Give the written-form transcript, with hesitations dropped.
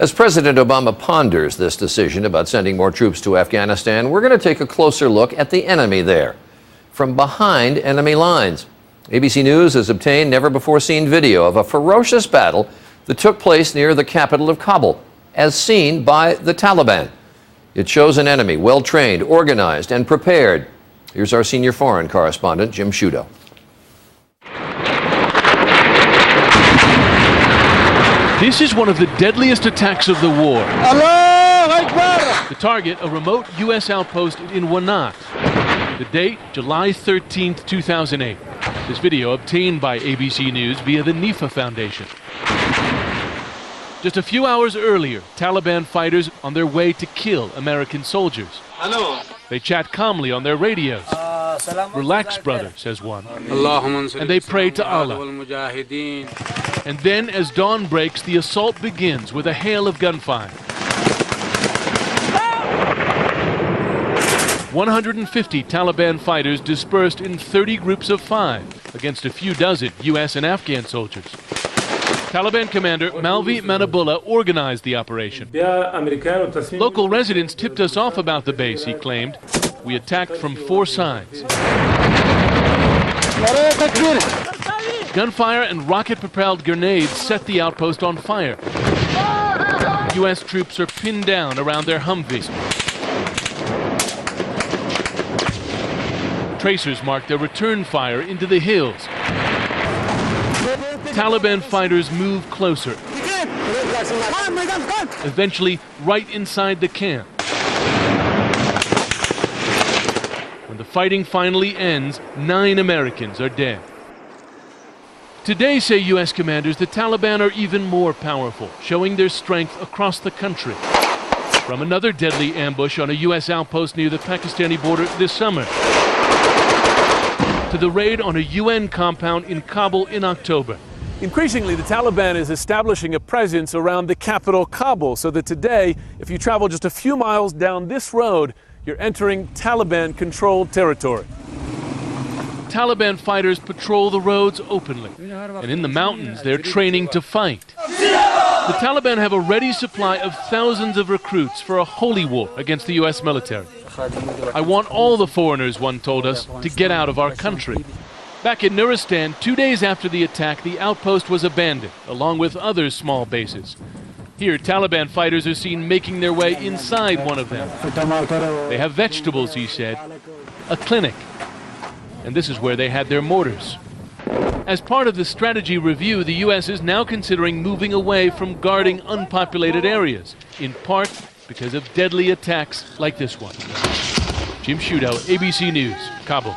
As President Obama ponders this decision about sending more troops to Afghanistan, we're going to take a closer look at the enemy there, from behind enemy lines. ABC News has obtained never-before-seen video of a ferocious battle that took place near the capital of Kabul, as seen by the Taliban. It shows an enemy well-trained, organized, and prepared. Here's our senior foreign correspondent, Jim Sciutto. This is one of the deadliest attacks of the war. The target, a remote U.S. outpost in Wanat. The date, July 13, 2008. This video obtained by ABC News via the NIFA Foundation. Just a few hours earlier, Taliban fighters on their way to kill American soldiers. They chat calmly on their radios. Relax, brother, says one. And they pray to Allah. And then, as dawn breaks, the assault begins with a hail of gunfire. 150 Taliban fighters dispersed in 30 groups of 5 against a few dozen U.S. and Afghan soldiers. Taliban commander Malvi Manabullah organized the operation. Local residents tipped us off about the base, he claimed. We attacked from 4 sides. Gunfire and rocket-propelled grenades set the outpost on fire. U.S. troops are pinned down around their Humvees. Tracers mark their return fire into the hills. Taliban fighters move closer, eventually right inside the camp. When the fighting finally ends, 9 Americans are dead. Today, say U.S. commanders, the Taliban are even more powerful, showing their strength across the country. From another deadly ambush on a U.S. outpost near the Pakistani border this summer, to the raid on a UN compound in Kabul in October. Increasingly, the Taliban is establishing a presence around the capital, Kabul, so that today, if you travel just a few miles down this road, you're entering Taliban-controlled territory. Taliban fighters patrol the roads openly, and in the mountains, they're training to fight. The Taliban have a ready supply of thousands of recruits for a holy war against the U.S. military. I want all the foreigners, one told us, to get out of our country. Back in Nuristan, 2 days after the attack, the outpost was abandoned, along with other small bases. Here, Taliban fighters are seen making their way inside one of them. They have vegetables, he said, a clinic. And this is where they had their mortars. As part of the strategy review, the U.S. is now considering moving away from guarding unpopulated areas, in part because of deadly attacks like this one. Jim Sciutto, ABC News, Kabul.